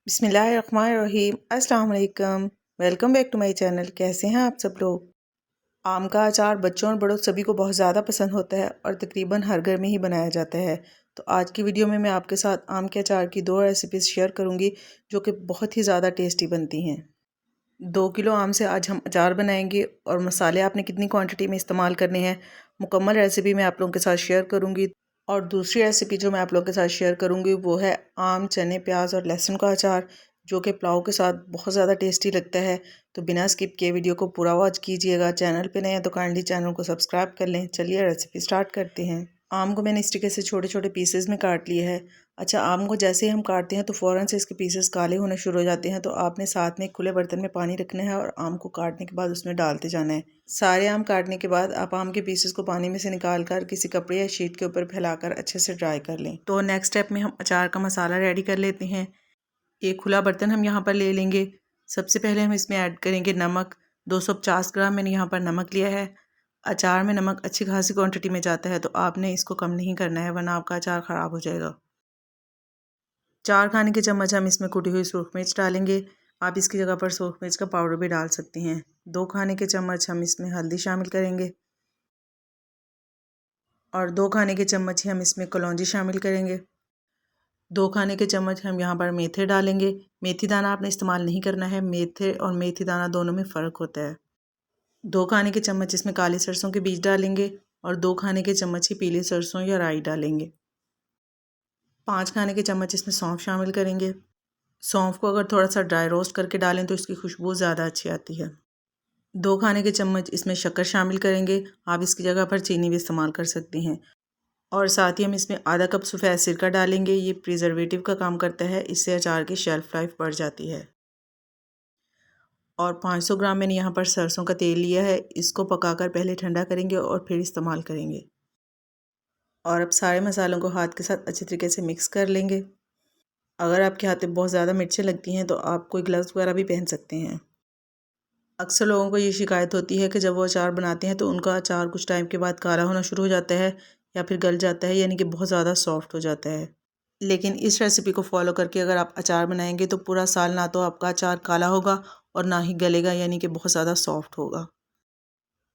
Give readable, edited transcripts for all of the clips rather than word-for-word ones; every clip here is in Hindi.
बिस्मिल्लाहिर्रहमानिर्रहीम। अस्सलाम वालेकुम। Welcome back to my channel. कैसे हैं आप सब लोग। आम का अचार बच्चों और बड़ों सभी को बहुत ज़्यादा पसंद होता है और तकरीबन हर घर में ही बनाया जाता है। तो आज की वीडियो में मैं आपके साथ आम के अचार की 2 रेसिपीज़ शेयर करूंगी जो कि बहुत ही ज़्यादा टेस्टी बनती हैं। 2 किलो आम से आज हम अचार बनाएंगे और मसाले आपने कितनी क्वांटिटी में इस्तेमाल करने हैं मुकम्मल रेसिपी मैं आप लोगों के साथ शेयर करूंगी। और दूसरी रेसिपी जो मैं आप लोगों के साथ शेयर करूंगी वो है आम, चने, प्याज और लहसुन का अचार, जो कि पुलाव के साथ बहुत ज़्यादा टेस्टी लगता है। तो बिना स्किप किए वीडियो को पूरा वॉच कीजिएगा। चैनल पे नए हैं तो काइंडली चैनल को सब्सक्राइब कर लें। चलिए रेसिपी स्टार्ट करते हैं। आम को मैंने इस तरीके से छोटे छोटे पीसेस में काट लिया है। अच्छा, आम को जैसे ही हम काटते हैं तो फ़ौरन से इसके पीसेस काले होने शुरू हो जाते हैं। तो आपने साथ में एक खुले बर्तन में पानी रखना है और आम को काटने के बाद उसमें डालते जाना है। सारे आम काटने के बाद आप आम के पीसेस को पानी में से निकाल कर किसी कपड़े या शीट के ऊपर फैलाकर अच्छे से ड्राई कर लें। तो नेक्स्ट स्टेप में हम अचार का मसाला रेडी कर लेते हैं। एक खुला बर्तन हम यहाँ पर ले लेंगे। सबसे पहले हम इसमें ऐड करेंगे नमक। 250 ग्राम मैंने यहाँ पर नमक लिया है। अचार में नमक अच्छी खासी क्वांटिटी में जाता है तो आपने इसको कम नहीं करना है वरना आपका अचार ख़राब हो जाएगा। 4 खाने के चम्मच हम इसमें कुटी हुई सूरख मिर्च डालेंगे। आप इसकी जगह पर सूरख मिर्च का पाउडर भी डाल सकती हैं। 2 खाने के चम्मच हम इसमें हल्दी शामिल करेंगे और 2 खाने के चम्मच ही हम इसमें कलौंजी शामिल करेंगे। 2 खाने के चम्मच हम यहाँ पर मेथी डालेंगे। मेथी दाना आपने इस्तेमाल नहीं करना है। मेथे और मेथी दाना दोनों में फ़र्क होता है। 2 खाने के चम्मच इसमें काली सरसों के बीज डालेंगे और 2 खाने के चम्मच ही पीली सरसों या राई डालेंगे। 5 खाने के चम्मच इसमें सौंफ शामिल करेंगे। सौंफ को अगर थोड़ा सा ड्राई रोस्ट करके डालें तो इसकी खुशबू ज़्यादा अच्छी आती है। 2 खाने के चम्मच इसमें शक्कर शामिल करेंगे। आप इसकी जगह पर चीनी भी इस्तेमाल कर सकती हैं। और साथ ही हम इसमें आधा कप सफ़ेद सिरका डालेंगे। ये प्रिजर्वेटिव का काम करता है, इससे अचार की शेल्फ़ लाइफ बढ़ जाती है। और 500 ग्राम मैंने यहाँ पर सरसों का तेल लिया है। इसको पकाकर पहले ठंडा करेंगे और फिर इस्तेमाल करेंगे। और अब सारे मसालों को हाथ के साथ अच्छे तरीके से मिक्स कर लेंगे। अगर आपके हाथ में बहुत ज़्यादा मिर्चें लगती हैं तो आप कोई ग्लव्स वगैरह भी पहन सकते हैं। अक्सर लोगों को ये शिकायत होती है कि जब वो अचार बनाते हैं तो उनका अचार कुछ टाइम के बाद काला होना शुरू हो जाता है या फिर गल जाता है, यानी कि बहुत ज़्यादा सॉफ्ट हो जाता है। लेकिन इस रेसिपी को फॉलो करके अगर आप अचार बनाएंगे तो पूरा साल ना तो आपका अचार काला होगा और ना ही गलेगा, यानी कि बहुत ज़्यादा सॉफ्ट होगा।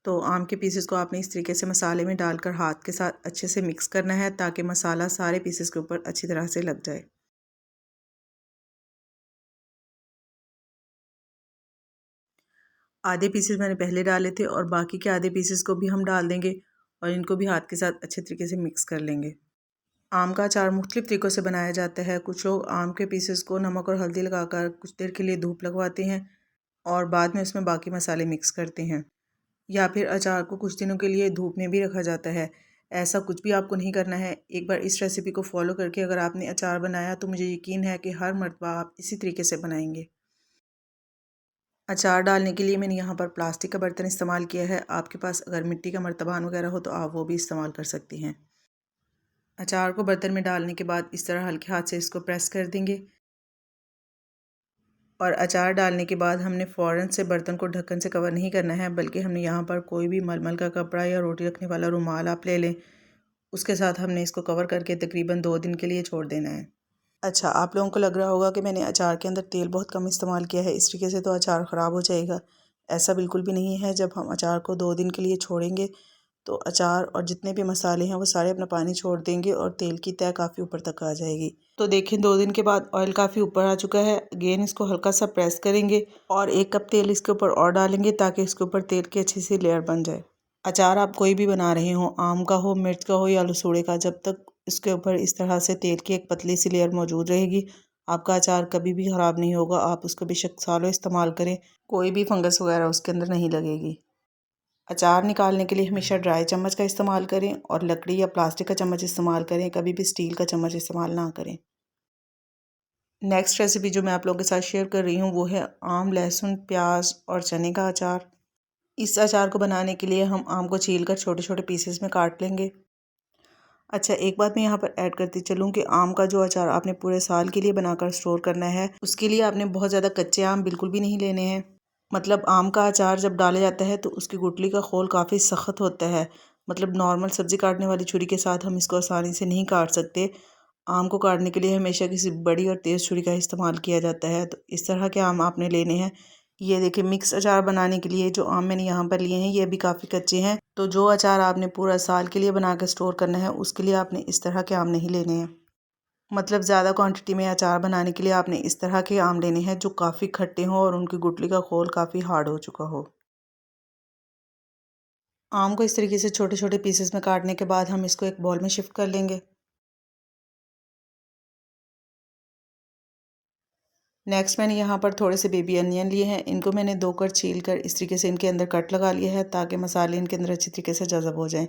तो आम के पीसेस को आपने इस तरीके से मसाले में डालकर हाथ के साथ अच्छे से मिक्स करना है ताकि मसाला सारे पीसेस के ऊपर अच्छी तरह से लग जाए। आधे पीसेस मैंने पहले डाले थे और बाकी के आधे पीसेस को भी हम डाल देंगे और इनको भी हाथ के साथ अच्छे तरीके से मिक्स कर लेंगे। आम का अचार मुख्तलिफ़ तरीक़ों से बनाया जाता है। कुछ लोग आम के पीसेस को नमक और हल्दी लगाकर कुछ देर के लिए धूप लगवाते हैं और बाद में उसमें बाकी मसाले मिक्स करते हैं, या फिर अचार को कुछ दिनों के लिए धूप में भी रखा जाता है। ऐसा कुछ भी आपको नहीं करना है। एक बार इस रेसिपी को फॉलो करके अगर आपने अचार बनाया तो मुझे यकीन है कि हर मर्तबा आप इसी तरीके से बनाएंगे। अचार डालने के लिए मैंने यहाँ पर प्लास्टिक का बर्तन इस्तेमाल किया है। आपके पास अगर मिट्टी का मर्तबान वगैरह हो तो आप वो भी इस्तेमाल कर सकती हैं। अचार को बर्तन में डालने के बाद इस तरह हल्के हाथ से इसको प्रेस कर देंगे और अचार डालने के बाद हमने फ़ौरन से बर्तन को ढक्कन से कवर नहीं करना है, बल्कि हमने यहाँ पर कोई भी मलमल का कपड़ा या रोटी रखने वाला रुमाल आप ले लें, उसके साथ हमने इसको कवर करके तकरीबन 2 दिन के लिए छोड़ देना है। अच्छा, आप लोगों को लग रहा होगा कि मैंने अचार के अंदर तेल बहुत कम इस्तेमाल किया है, इस तरीके से तो अचार ख़राब हो जाएगा। ऐसा बिल्कुल भी नहीं है। जब हम अचार को 2 दिन के लिए छोड़ेंगे तो अचार और जितने भी मसाले हैं वो सारे अपना पानी छोड़ देंगे और तेल की तह काफ़ी ऊपर तक आ जाएगी। तो देखें, 2 दिन के बाद ऑयल काफ़ी ऊपर आ चुका है। अगेन इसको हल्का सा प्रेस करेंगे और 1 कप तेल इसके ऊपर और डालेंगे ताकि इसके ऊपर तेल की अच्छी सी लेयर बन जाए। अचार आप कोई भी बना रहे हो, आम का हो, मिर्च का हो या लसूड़े का, जब तक इसके ऊपर इस तरह से तेल की एक पतली सी लेयर मौजूद रहेगी आपका अचार कभी भी ख़राब नहीं होगा। आप उसको बेशक सालों इस्तेमाल करें, कोई भी फंगस वगैरह उसके अंदर नहीं लगेगी। अचार निकालने के लिए हमेशा ड्राई चम्मच का इस्तेमाल करें और लकड़ी या प्लास्टिक का चम्मच इस्तेमाल करें, कभी भी स्टील का चम्मच इस्तेमाल ना करें। नेक्स्ट रेसिपी जो मैं आप लोगों के साथ शेयर कर रही हूँ वो है आम, लहसुन, प्याज और चने का अचार। इस अचार को बनाने के लिए हम आम को छील कर छोटे छोटे पीसेस में काट लेंगे। अच्छा, एक बात मैं यहाँ पर ऐड करती चलूँ कि आम का जो अचार आपने पूरे साल के लिए बनाकर स्टोर करना है, उसके लिए आपने बहुत ज़्यादा कच्चे आम बिल्कुल भी नहीं लेने हैं। मतलब आम का अचार जब डाला जाता है तो उसकी गुठली का खोल काफ़ी सख्त होता है। मतलब नॉर्मल सब्ज़ी काटने वाली छुरी के साथ हम इसको आसानी से नहीं काट सकते। आम को काटने के लिए हमेशा किसी बड़ी और तेज़ छुरी का इस्तेमाल किया जाता है। तो इस तरह के आम आपने लेने हैं। ये देखिए, मिक्स अचार बनाने के लिए जो आम मैंने यहाँ पर लिए हैं ये भी काफ़ी कच्चे हैं। तो जो अचार आपने पूरा साल के लिए बना कर स्टोर करना है उसके लिए आपने इस तरह के आम नहीं लेने हैं। मतलब ज़्यादा क्वांटिटी में अचार बनाने के लिए आपने इस तरह के आम लेने हैं जो काफ़ी खट्टे हों और उनकी गुठली का खोल काफ़ी हार्ड हो चुका हो। आम को इस तरीके से छोटे छोटे पीसेस में काटने के बाद हम इसको एक बॉल में शिफ्ट कर लेंगे। नेक्स्ट मैंने यहाँ पर थोड़े से बेबी अनियन लिए हैं। इनको मैंने 2 कट छील कर इस तरीके से इनके अंदर कट लगा लिया है ताकि मसाले इनके अंदर अच्छी तरीके से जज़ब हो जाएं।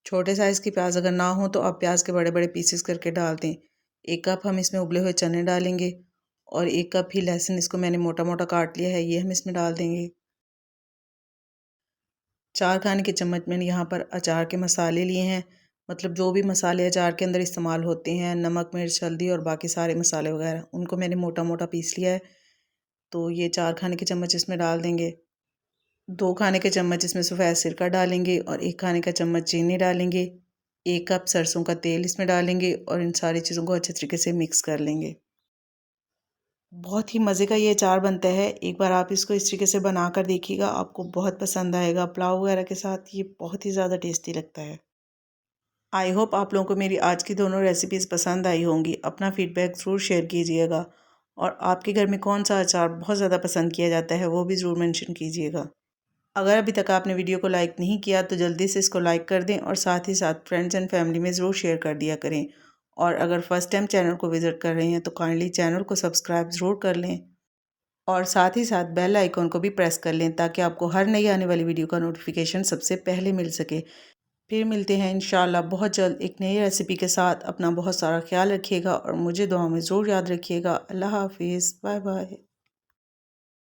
छोटे साइज़ की प्याज अगर ना हो तो आप प्याज के बड़े बड़े पीसेस करके डाल दें। 1 कप हम इसमें उबले हुए चने डालेंगे और 1 कप ही लहसुन, इसको मैंने मोटा मोटा काट लिया है, ये हम इसमें डाल देंगे। 4 खाने के चम्मच मैंने यहाँ पर अचार के मसाले लिए हैं। मतलब जो भी मसाले अचार के अंदर इस्तेमाल होते हैं, नमक, मिर्च, हल्दी और बाकी सारे मसाले वगैरह, उनको मैंने मोटा मोटा पीस लिया है। तो ये 4 खाने के चम्मच इसमें डाल देंगे। 2 खाने के चम्मच इसमें सफ़ेद सिरका डालेंगे और 1 खाने का चम्मच चीनी डालेंगे। 1 कप सरसों का तेल इसमें डालेंगे और इन सारी चीज़ों को अच्छे तरीके से मिक्स कर लेंगे। बहुत ही मज़े का ये अचार बनता है। एक बार आप इसको इस तरीके से बना कर देखिएगा, आपको बहुत पसंद आएगा। पुलाव वगैरह के साथ ये बहुत ही ज़्यादा टेस्टी लगता है। आई होप आप लोगों को मेरी आज की दोनों रेसिपीज़ पसंद आई होंगी। अपना फ़ीडबैक ज़रूर शेयर कीजिएगा और आपके घर में कौन सा अचार बहुत ज़्यादा पसंद किया जाता है वो भी ज़रूर मेंशन कीजिएगा। अगर अभी तक आपने वीडियो को लाइक नहीं किया तो जल्दी से इसको लाइक कर दें और साथ ही साथ फ्रेंड्स एंड फैमिली में ज़रूर शेयर कर दिया करें। और अगर फर्स्ट टाइम चैनल को विज़िट कर रहे हैं तो काइंडली चैनल को सब्सक्राइब ज़रूर कर लें और साथ ही साथ बेल आइकॉन को भी प्रेस कर लें ताकि आपको हर नई आने वाली वीडियो का नोटिफिकेशन सबसे पहले मिल सके। फिर मिलते हैं इंशाल्लाह बहुत जल्द एक नई रेसिपी के साथ। अपना बहुत सारा ख्याल रखिएगा और मुझे दुआ में ज़रूर याद रखिएगा। अल्लाह हाफिज़, बाय बाय।